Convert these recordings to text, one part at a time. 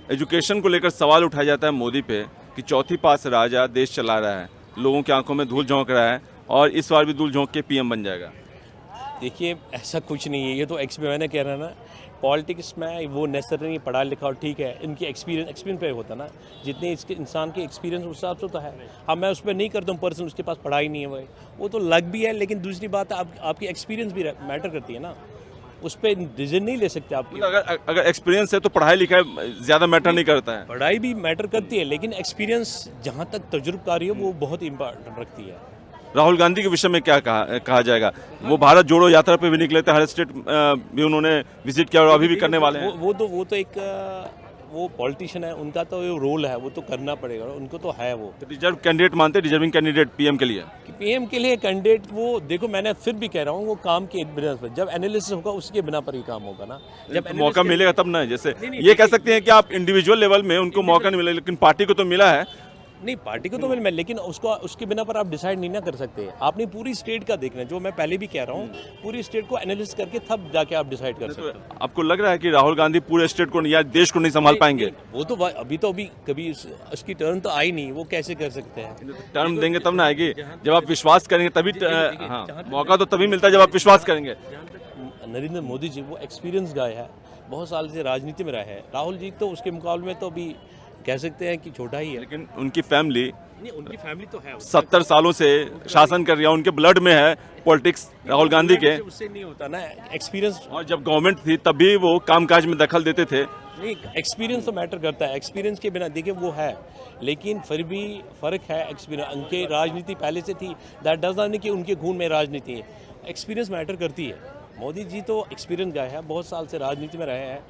Education को लेकर सवाल उठाया जाता है मोदी पे कि चौथी पास राजा देश चला रहा है, लोगों की आंखों में धूल झोंक रहा है और इस बार भी धूल झोंक के पीएम बन जाएगा। देखिए ऐसा कुछ नहीं है, ये तो मैंने कह रहा ना, पॉलिटिक्स में वो नेसेसरी नहीं पढ़ा लिखा और ठीक है, इनकी एक्सपीरियंस पे होता ना, जितने इसके इंसान के एक्सपीरियंस उस हिसाब से तो है। हाँ, मैं उस पर नहीं करता हूँ पर्सन उसके पास पढ़ाई नहीं है, वो तो लग भी है, लेकिन दूसरी बात है आपकी एक्सपीरियंस भी मैटर करती है ना, उस पर डिसीजन नहीं ले सकते आप। अगर एक्सपीरियंस है तो पढ़ाई लिखाई ज़्यादा मैटर नहीं करता है। पढ़ाई भी मैटर करती है, लेकिन एक्सपीरियंस जहाँ तक तजुर्बकारी है वो बहुत इम्पोर्टेंट रखती है। राहुल गांधी के विषय में क्या कहा जाएगा? वो भारत जोड़ो यात्रा पे भी निकले थे, हर स्टेट भी उन्होंने विजिट किया और अभी भी करने वाले हैं। वो तो एक वो पॉलिटिशियन है, उनका तो रोल है, वो तो करना पड़ेगा, उनको तो है। वो डिजर्व कैंडिडेट मानते, डिजर्विंग कैंडिडेट पीएम के लिए। पीएम के लिए कैंडिडेट वो देखो, मैंने फिर भी कह रहा हूँ, वो काम के बिना पर, जब एनालिसिस होगा उसके बिना पर ही काम होगा ना, जब तो मौका मिलेगा तब ना। जैसे ये कह सकते हैं कि आप इंडिविजुअल लेवल में उनको मौका नहीं मिला, लेकिन पार्टी को तो मिला है। नहीं, पार्टी को तो मिल, लेकिन उसके बिना पर आप डिसाइड नहीं ना कर सकते। आपने पूरी स्टेट का देखना है, जो मैं पहले भी कह रहा हूँ, पूरी स्टेट को एनालिसिस करके तब जाके आप डिसाइड कर सकते हो। आपको लग रहा है कि राहुल गांधी पूरे स्टेट को या देश को नहीं संभाल पाएंगे? वो तो अभी कभी उसकी टर्न तो आई नहीं, वो कैसे कर सकते हैं? टर्म देंगे तब ना आएगी, जब आप विश्वास करेंगे तभी। हाँ, मौका तो तभी मिलता है जब आप विश्वास करेंगे। नरेंद्र मोदी जी वो एक्सपीरियंस गाय है, बहुत साल से राजनीति में रहे हैं। राहुल जी तो उसके मुकाबले में तो अभी कह सकते हैं कि छोटा ही है। लेकिन उनकी फैमिली तो है, 70 सालों से शासन कर रही है, उनके ब्लड में है पॉलिटिक्स राहुल गांधी के। उससे नहीं होता ना एक्सपीरियंस। और जब गवर्नमेंट थी तब भी वो कामकाज में दखल देते थे। नहीं, एक्सपीरियंस तो मैटर करता है, एक्सपीरियंस के बिना देखिए वो है, लेकिन फिर भी फ़र्क है। एक्सपीरियंस, उनके राजनीति पहले से थी, दैट डज नॉट मीन कि उनके खून में राजनीति है। एक्सपीरियंस मैटर करती है। मोदी जी तो एक्सपीरियंस गए हैं, बहुत साल से राजनीति में रहे हैं,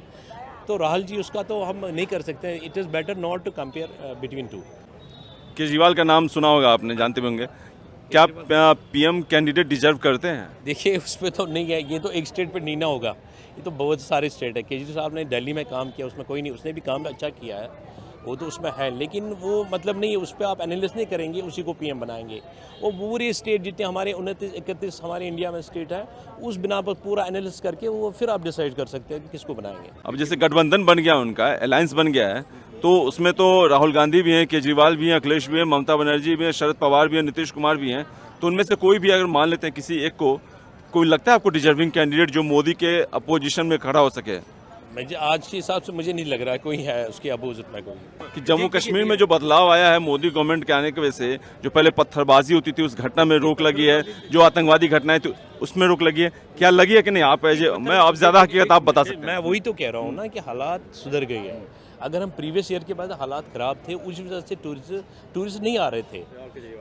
तो राहुल जी उसका तो हम नहीं कर सकते। It is better not to compare between two. Kejriwal का नाम सुना होगा आपने, जानते भी होंगे। क्या पीएम कैंडिडेट डिजर्व करते हैं? देखिए उस पर तो नहीं है, ये तो एक स्टेट पर नहीं ना होगा, ये तो बहुत सारे स्टेट है। केजरीवाल साहब ने दिल्ली में काम किया, उसमें कोई नहीं, उसने भी काम अच्छा किया है, वो तो उसमें है, लेकिन वो मतलब नहीं है, उस पर आप एनालिसिस नहीं करेंगे उसी को पीएम बनाएंगे। वो पूरे स्टेट जितने हमारे 29-31 हमारे इंडिया में स्टेट है, उस बिना पर पूरा एनालिसिस करके वो फिर आप डिसाइड कर सकते हैं कि किसको बनाएंगे। अब जैसे गठबंधन बन गया, उनका अलायंस बन गया है, तो उसमें तो राहुल गांधी भी हैं, केजरीवाल भी हैं, अखिलेश भी हैं, ममता बनर्जी भी हैं, शरद पवार भी हैं, नीतीश कुमार भी हैं। तो उनमें से कोई भी अगर मान लेते हैं किसी एक को, कोई लगता है आपको डिजर्विंग कैंडिडेट जो मोदी के अपोजिशन में खड़ा हो सके? मुझे आज के हिसाब से मुझे नहीं लग रहा है कोई है उसके अपोजिट में कोई। कि जम्मू कश्मीर में जो बदलाव आया है मोदी गवर्नमेंट के आने की वजह से, जो पहले पत्थरबाजी होती थी उस घटना में रोक लगी है, जो आतंकवादी घटनाएं थी उसमें रोक लगी है, क्या लगी है कि नहीं? आप मैं आप ज्यादा हकीकत आप बता सकते हैं। मैं वही तो कह रहा हूँ ना कि हालात सुधर गए हैं। अगर हम प्रीवियस ईयर के बाद हालात ख़राब थे, उस वजह से टूरिस्ट नहीं आ रहे थे।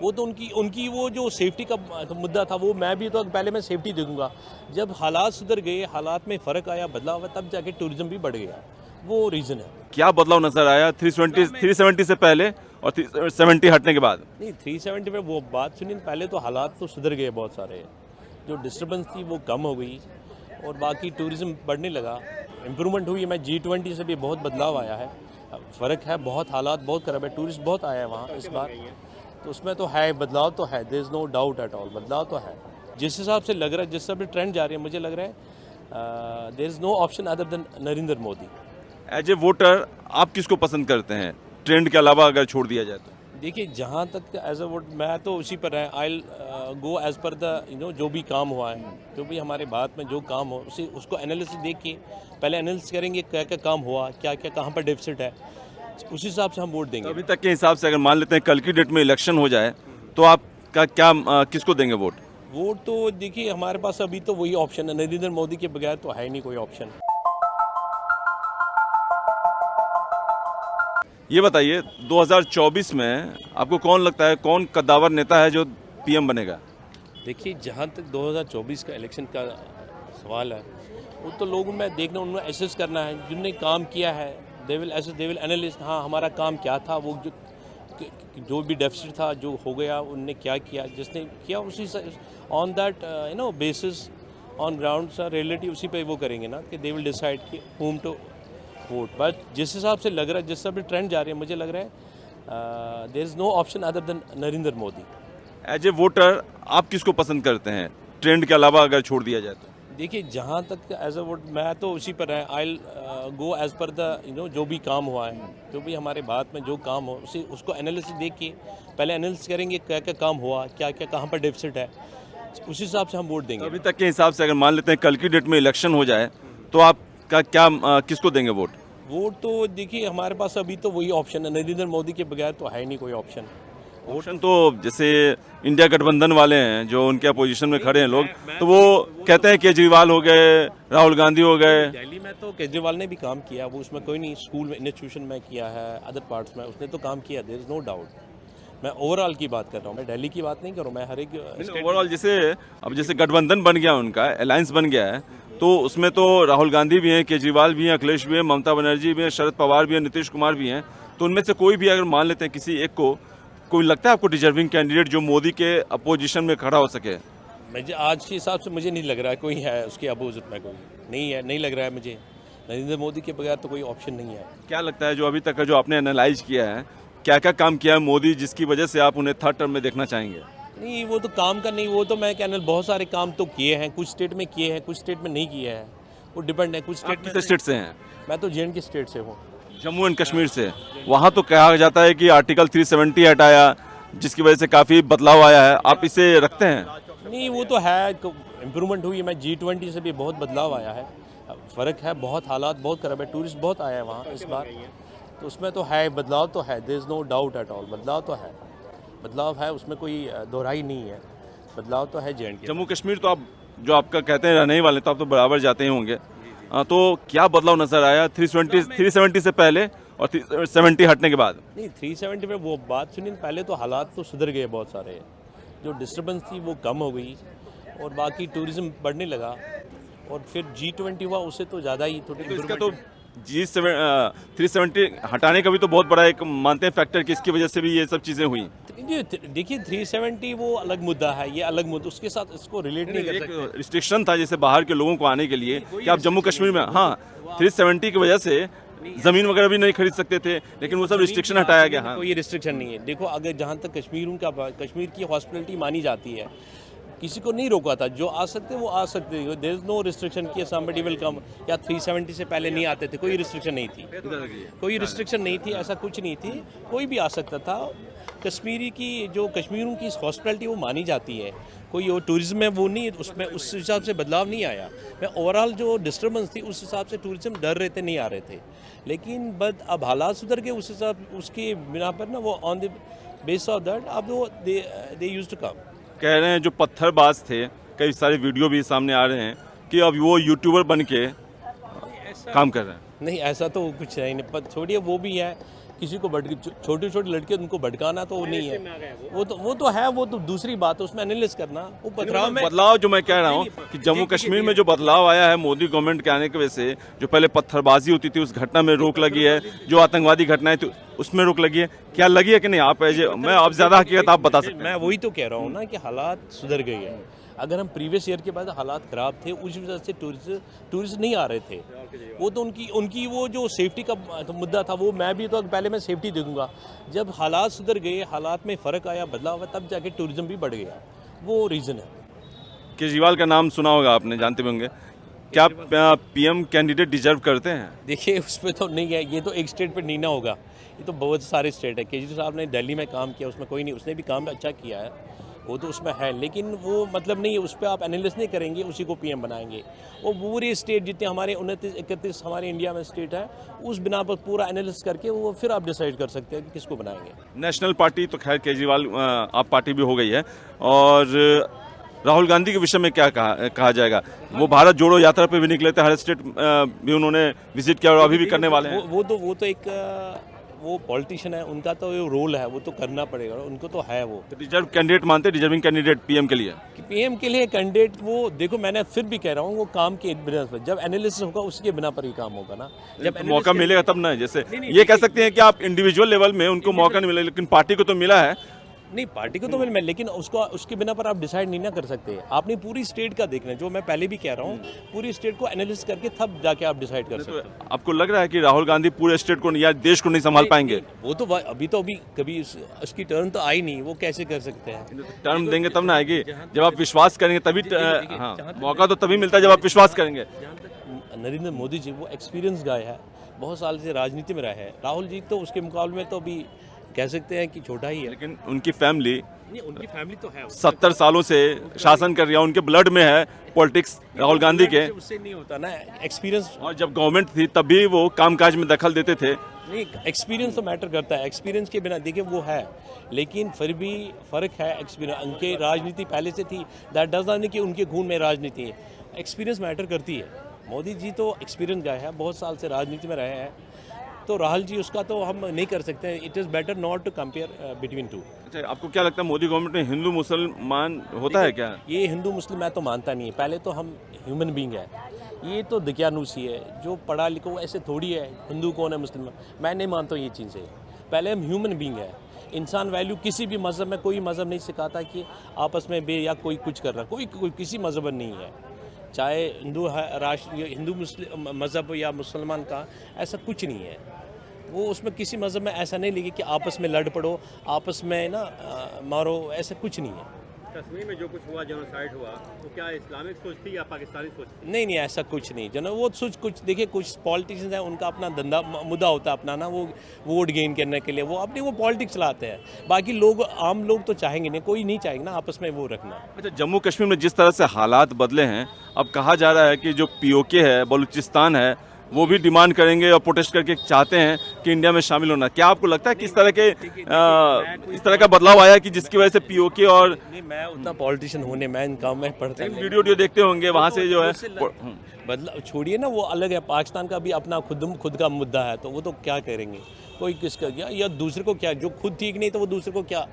वो तो उनकी वो जो सेफ्टी का मुद्दा था, वो मैं भी तो पहले मैं सेफ्टी देखूंगा। जब हालात सुधर गए, हालात में फ़र्क आया, बदलाव हुआ, तब जाके टूरिज्म भी बढ़ गया। वो रीज़न है। क्या बदलाव नजर आया 370 से पहले और 370 हटने के बाद? नहीं, 370 में वो बात सुनी, पहले तो हालात तो सुधर गए बहुत सारे, जो डिस्टर्बेंस थी वो कम हो गई और बाकी टूरिज्म बढ़ने लगा, इम्प्रूवमेंट हुई। मैं G20 से भी बहुत बदलाव आया है, फ़र्क है बहुत, हालात बहुत खराब है, टूरिस्ट बहुत आया है वहाँ इस बार, तो उसमें तो है बदलाव, तो है, there is no doubt at all, बदलाव तो है। जिस हिसाब से लग रहा है, जिस हिसाब से ट्रेंड जा रही है, मुझे लग रहा है there is no option other than Narendra Modi. As a voter आप किसको पसंद करते हैं, ट्रेंड के अलावा अगर छोड़ दिया जाए तो? देखिए जहाँ तक एज अ वोट, मैं तो उसी पर है, आई गो एज पर द जो भी काम हुआ है, जो भी हमारे भारत में जो काम हो, उसको एनालिसिस देख के पहले एनालिसिस करेंगे क्या क्या काम हुआ, क्या क्या कहाँ पर डेफिसिट है, उस हिसाब से हम वोट देंगे। अभी तक के हिसाब से अगर मान लेते हैं कल की डेट में इलेक्शन हो जाए तो आप किसको देंगे वोट? वोट तो देखिए हमारे पास अभी तो वही ऑप्शन है, नरेंद्र मोदी के बगैर तो है नहीं कोई ऑप्शन। ये बताइए 2024 में आपको कौन लगता है, कौन कद्दावर नेता है जो पीएम बनेगा? देखिए जहाँ तक 2024 का इलेक्शन का सवाल है, वो तो लोगों में देखना, उन्हें एसेस करना है, जिनने काम किया है, दे विल एनालिस्ट। हाँ, हमारा काम क्या था, वो जो भी डेफिसिट था, जो हो गया, उनने क्या किया, जिसने किया उसी on that basis on ground sir reality, उसी पे वो करेंगे ना कि दे विल डिसाइड कि whom to वोट। बट जिस हिसाब से लग रहा है, जिस हिसाब से ट्रेंड जा रही है, मुझे लग रहा है there is no option other than Narendra Modi. As a voter आप किसको पसंद करते हैं, ट्रेंड के अलावा अगर छोड़ दिया जाए तो? देखिए जहाँ तक एज अ वोट मैं तो उसी पर है, आई गो एज पर द जो भी काम हुआ है, जो भी हमारे भारत में जो काम हो उसको एनालिसिस देख के पहले एनालिसिस करेंगे क्या क्या काम हुआ, क्या क्या कहाँ पर डेफिसिट है, उस हिसाब से हम वोट देंगे। अभी तक के हिसाब से अगर मान लेते हैं कल की डेट में इलेक्शन हो जाए तो आपका क्या किसको देंगे वोट? वोट तो देखिए हमारे पास अभी तो वही ऑप्शन है, नरेंद्र मोदी के बगैर तो है नहीं कोई ऑप्शन। ऑप्शन तो जैसे इंडिया गठबंधन वाले हैं जो उनके अपोजिशन में खड़े हैं लोग, तो वो कहते हैं केजरीवाल हो गए, राहुल गांधी हो गए। दिल्ली में तो केजरीवाल ने भी काम किया, वो उसमें कोई नहीं, स्कूल में इंस्टीट्यूशन में किया है, अदर पार्ट्स में उसने तो काम किया, देयर इज नो डाउट। मैं ओवरऑल की बात कर रहा हूँ, मैं दिल्ली की बात नहीं कर रहा हूँ, मैं हर एक ओवरऑल जैसे गठबंधन बन गया, उनका अलायंस बन गया है, तो उसमें तो राहुल गांधी भी हैं, केजरीवाल भी हैं, अखिलेश भी हैं, ममता बनर्जी भी हैं, शरद पवार भी हैं, नीतीश कुमार भी हैं। तो उनमें से कोई भी अगर मान लेते हैं किसी एक को, कोई लगता है आपको डिजर्विंग कैंडिडेट जो मोदी के अपोजिशन में खड़ा हो सके? मुझे आज के हिसाब से मुझे नहीं लग रहा है कोई है उसके अपोजिट में, कोई नहीं है, नहीं लग रहा है मुझे। नरेंद्र मोदी के बगैर तो कोई ऑप्शन नहीं है। क्या लगता है जो अभी तक का जो आपने एनालाइज किया है, क्या क्या काम किया है मोदी जिसकी वजह से आप उन्हें थर्ड टर्म में देखना चाहेंगे? नहीं वो तो काम का नहीं, वो तो मैं कहना बहुत सारे काम तो किए हैं, कुछ स्टेट में किए हैं, कुछ स्टेट में नहीं किए हैं, वो डिपेंड है। कुछ स्टेट किस स्टेट से हैं? मैं तो जे.एंड.के स्टेट से हूँ, जम्मू एंड कश्मीर से। वहाँ तो कहा जाता है कि आर्टिकल 370 हटाया जिसकी वजह से काफ़ी बदलाव आया है, आप इसे रखते हैं? नहीं वो तो है, इम्प्रूवमेंट हुई है। मैं G20 से भी बहुत बदलाव आया है, फ़र्क है बहुत, हालात बहुत खराब है, टूरिस्ट बहुत आया है वहाँ इस बार, तो उसमें तो है बदलाव, तो है, there is no doubt at all, बदलाव तो है, बदलाव है, उसमें कोई दोहराई नहीं है, बदलाव तो है J.एंड.के। जम्मू कश्मीर तो आप जो आपका कहते हैं रहने ही वाले, तो आप तो बराबर जाते ही होंगे, तो क्या बदलाव नज़र आया 370 से पहले और 370 हटने के बाद? नहीं 370 में वो बात सुनी, पहले तो हालात तो सुधर गए बहुत सारे, जो डिस्टर्बेंस थी वो कम हो गई और बाकी टूरिज्म बढ़ने लगा, और फिर G20 हुआ, उससे तो ज़्यादा ही थोड़ी इसका तो 370 हटाने का भी तो बहुत बड़ा एक मानते हैं फैक्टर कि इसकी वजह से भी ये सब चीज़ें हुई। देखिए 370 वो अलग मुद्दा है, ये अलग मुद्दा, उसके साथ इसको रिलेट नहीं कर सकते। एक रिस्ट्रिक्शन था जैसे बाहर के लोगों को आने के लिए कि आप जम्मू कश्मीर में, हाँ 370 की वजह से ज़मीन वगैरह भी नहीं खरीद सकते थे, लेकिन वो सब रिस्ट्रिक्शन हटाया गया। हाँ कोई रिस्ट्रिक्शन नहीं है। देखो अगर जहाँ तक कश्मीर की हॉस्पिटलिटी मानी जाती है, किसी को नहीं रोका था, जो आ सकते वो आ सकते, देयर इज नो रिस्ट्रिक्शन कि समबडी विल कम, या 370 से पहले नहीं आते थे, कोई रिस्ट्रिक्शन नहीं थी, कोई रिस्ट्रिक्शन नहीं थी, ऐसा कुछ नहीं थी, कोई भी आ सकता था। कश्मीरी की जो कश्मीरों की हॉस्पिटलिटी वो मानी जाती है, कोई वो टूरिज्म में वो नहीं, उसमें उस हिसाब से बदलाव नहीं आया। मैं ओवरऑल जो डिस्टर्बेंस थी उस हिसाब से टूरिज्म डर रहे थे, नहीं आ रहे थे, लेकिन बट अब हालात सुधर गए, उस हिसाब उसके बिना पर ना वो on the base of that अब वो दे यूज्ड टू कम। कह रहे हैं जो पत्थरबाज थे, कई सारे वीडियो भी सामने आ रहे हैं कि अब वो यूट्यूबर बन के काम कर रहे हैं। नहीं ऐसा तो कुछ है नहीं, पर छोड़िए वो भी है, किसी को छोटी छोटी लड़के उनको भटकाना तो वो नहीं है, वो तो है, वो तो दूसरी बात है, उसमें एनालिसिस करना। वो बदलाव जो मैं कह रहा हूँ कि जम्मू कश्मीर में जो बदलाव आया है मोदी गवर्नमेंट के आने की वजह से, जो पहले पत्थरबाजी होती थी उस घटना में रोक लगी है, जो आतंकवादी घटनाएं थी उसमें रोक लगी है, क्या लगी है कि नहीं? आप मैं आप ज़्यादा हकीकत आप बता सकते हैं। मैं वही तो कह रहा हूँ ना कि हालात सुधर गए हैं। अगर हम प्रीवियस ईयर के बाद हालात ख़राब थे, उस वजह से टूरिस्ट नहीं आ रहे थे, वो तो उनकी वो जो सेफ्टी का मुद्दा था, वो मैं भी तो पहले मैं सेफ्टी देखूंगा। जब हालात सुधर गए, हालात में फ़र्क आया, बदलाव हुआ, तब जाके टूरिज्म भी बढ़ गया, वो रीज़न है। केजरीवाल का नाम सुना होगा आपने, जानते होंगे, क्या PM कैंडिडेट डिजर्व करते हैं? देखिए उस पर तो नहीं है, ये तो एक स्टेट पर नहीं ना होगा, ये तो बहुत सारे स्टेट है। केजरीवाल साहब ने दिल्ली में काम किया, उसमें कोई नहीं, उसने भी काम अच्छा किया है, वो तो उसमें है, लेकिन वो मतलब नहीं है, उस पर आप एनालिसिस नहीं करेंगे, उसी को PM बनाएंगे। वो पूरे स्टेट जितने हमारे 29-31 हमारे इंडिया में स्टेट है, उस बिना पर पूरा एनालिसिस करके वो फिर आप डिसाइड कर सकते हैं कि किसको बनाएंगे। नेशनल पार्टी तो खैर केजरीवाल आप पार्टी भी हो गई है, और राहुल गांधी के विषय में क्या कहा जाएगा? वो भारत जोड़ो यात्रा पे भी निकले थे, हर स्टेट भी उन्होंने विजिट किया और अभी भी करने वाले हैं। वो तो एक वो पॉलिटिशियन है, उनका तो ये रोल है, वो तो करना पड़ेगा, उनको तो है। वो डिजर्व कैंडिडेट मानते हैं, डिजर्विंग कैंडिडेट PM के लिए? PM के लिए कैंडिडेट वो देखो, मैंने फिर भी कह रहा हूँ, वो काम के बिना पर, जब एनालिसिस होगा उसके बिना पर ही काम होगा ना, जब मौका मिलेगा तब ना। जैसे ये कह सकते हैं कि आप इंडिविजुअल लेवल में उनको मौका नहीं मिला, लेकिन पार्टी को तो मिला है, नहीं पार्टी को तो मैं लेकिन उसको उसके बिना पर आप डिसाइड नहीं ना कर सकते। आपने पूरी स्टेट का देखना है, जो मैं पहले भी कह रहा हूँ, पूरी स्टेट को एनालिसिस करके तब जाके आप डिसाइड कर सकते हैं। आपको लग रहा है कि राहुल गांधी पूरे स्टेट को या देश को नहीं संभाल पाएंगे? वो तो अभी कभी उसकी टर्न तो आई नहीं, वो कैसे कर सकते हैं? टर्म देंगे तब ना आएगी, जब आप विश्वास करेंगे तभी। हाँ, मौका तो तभी मिलता है जब आप विश्वास करेंगे। जहाँ तक नरेंद्र मोदी जी, वो एक्सपीरियंस गाय है, बहुत साल से राजनीति में रहे हैं। राहुल जी तो उसके मुकाबले में तो अभी कह सकते हैं कि छोटा ही है। लेकिन उनकी फैमिली नहीं, उनकी फैमिली तो है, 70 सालों से शासन कर रही है, उनके ब्लड में है पॉलिटिक्स राहुल गांधी के। उससे नहीं होता ना एक्सपीरियंस। और जब गवर्नमेंट थी तब भी वो कामकाज में दखल देते थे। नहीं, एक्सपीरियंस तो मैटर करता है, एक्सपीरियंस के बिना देखिए वो है, लेकिन फिर भी फ़र्क है। एक्सपीरियंस उनके राजनीति पहले से थी, दैट डज नॉट मीन कि उनके खून में राजनीति है। एक्सपीरियंस मैटर करती है। मोदी जी तो एक्सपीरियंस गए हैं, बहुत साल से राजनीति में रहे हैं, तो राहुल जी उसका तो हम नहीं कर सकते। It is better not to compare between two. अच्छा, आपको क्या लगता है मोदी गवर्नमेंट में हिंदू मुसलमान होता है क्या? ये हिंदू मुस्लिम मैं तो मानता नहीं है। पहले तो हम ह्यूमन बींग है, ये तो दकियानूसी है, जो पढ़ा लिखा वो ऐसे थोड़ी है हिंदू कौन है मुस्लिम। मैं नहीं मानता हूँ ये चीज़ें। पहले हम ह्यूमन बींग है, इंसान वैल्यू किसी भी मज़हब में, कोई मज़हब नहीं सिखाता कि आपस में या कोई कुछ कर रहा, कोई किसी मज़हब में नहीं है, चाहे हिंदू राष्ट्र हिंदू मुस्लिम मज़हब या मुसलमान का, ऐसा कुछ नहीं है। वो उसमें किसी मज़हब में ऐसा नहीं लिखे कि आपस में लड़ पड़ो, आपस में ना मारो, ऐसा कुछ नहीं है। कश्मीर में जो कुछ हुआ, जेनोसाइड हुआ, तो क्या इस्लामिक सोच थी या पाकिस्तानी सोच थी? नहीं नहीं, ऐसा कुछ नहीं। वो सोच कुछ देखिए, कुछ पॉलिटिशियंस हैं, उनका अपना धंधा मुद्दा होता है अपना ना, वो वोट गेन करने के लिए वो अपनी वो पॉलिटिक्स चलाते हैं। बाकी लोग, आम लोग तो चाहेंगे नहीं, कोई नहीं चाहेंगे ना आपस में वो रखना। अच्छा, जम्मू कश्मीर में जिस तरह से हालात बदले हैं, अब कहा जा रहा है कि जो पीओके है, बलूचिस्तान है, वो भी डिमांड करेंगे और प्रोटेस्ट करके चाहते हैं कि इंडिया में शामिल होना। क्या आपको लगता है कि इस तरह का बदलाव आया कि जिसकी वजह से पीओके और नहीं, मैं उतना पॉलिटिशियन होने, मैं इन काम में पढ़ता नहीं। वीडियो देखते होंगे वहाँ से जो है बदलाव छोड़िए ना, वो अलग है। पाकिस्तान का भी अपना खुद का मुद्दा है, तो वो तो क्या करेंगे, कोई किसका या दूसरे को क्या, जो खुद ठीक नहीं तो वो दूसरे को क्या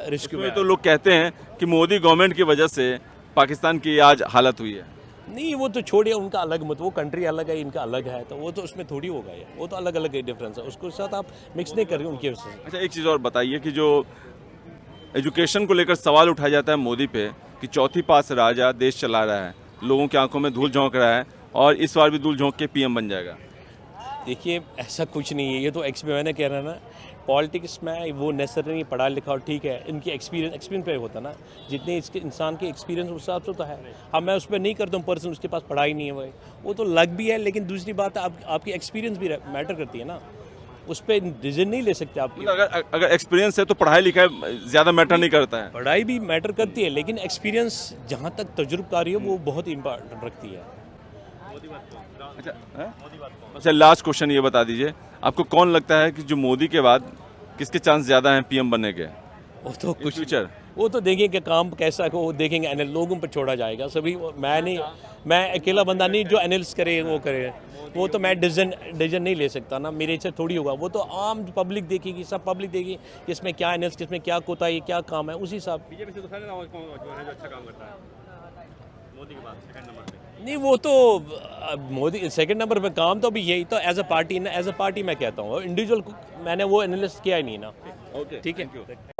रिस्क में। तो लोग कहते हैं कि मोदी गवर्नमेंट की वजह से पाकिस्तान की आज हालत हुई है। नहीं, वो तो छोड़िए, उनका अलग मत, वो कंट्री अलग है, इनका अलग है, तो वो तो उसमें थोड़ी होगा ये, वो तो अलग अलग डिफरेंस है, उसके साथ आप मिक्स नहीं कर रहे उनके उससे। अच्छा, एक चीज़ और बताइए कि जो एजुकेशन को लेकर सवाल उठाया जाता है मोदी पे कि चौथी पास राजा देश चला रहा है, लोगों की आंखों में धूल झोंक रहा है और इस बार भी धूल झोंक के पीएम बन जाएगा। देखिए, ऐसा कुछ नहीं है, ये तो मैंने कह रहा ना, पॉलिटिक्स में वो नेसेसरी पढ़ा लिखा और ठीक है, इनकी एक्सपीरियंस पे होता ना, जितने इसके इंसान के एक्सपीरियंस उस हिसाब से तो है। अब मैं उस पर नहीं करता हूँ पर्सन, उसके पास पढ़ाई नहीं है, वो तो लग भी है, लेकिन दूसरी बात आपकी एक्सपीरियंस भी मैटर करती है ना, उस पर डिसीजन नहीं ले सकते आप। अगर एक्सपीरियंस है तो पढ़ाई लिखाई ज़्यादा मैटर नहीं करता है। पढ़ाई भी मैटर करती है, लेकिन एक्सपीरियंस जहाँ तक तजुर्बकारी है वो बहुत इम्पोर्टेंट रखती है। अच्छा, लास्ट क्वेश्चन ये बता दीजिए, आपको कौन लगता है कि जो मोदी के बाद किसके चांस ज़्यादा हैं पीएम बनने के? वो तो कुछ फ्यूचर वो तो देखेंगे काम कैसा है, वो देखेंगे, लोगों पर छोड़ा जाएगा सभी। मैं अकेला बंदा नहीं जो एनालिसिस करे वो करे, वो तो मैं डिसीजन नहीं ले सकता ना, मेरे से थोड़ी होगा। वो तो आम पब्लिक देखेगी, सब पब्लिक देखेगी किसमें क्या एनालिसिस, किसमें क्या कोताही, क्या काम है, उसी हिसाब। बीजेपी से दूसरा राहुल कौन जो है जो अच्छा काम करता है मोदी के बाद सेकंड नंबर पे? नहीं, वो तो मोदी सेकंड नंबर पे काम तो अभी यही तो एज अ पार्टी मैं कहता हूँ, इंडिविजुअल मैंने वो एनालिसिस किया ही नहीं ना। ओके, ठीक है।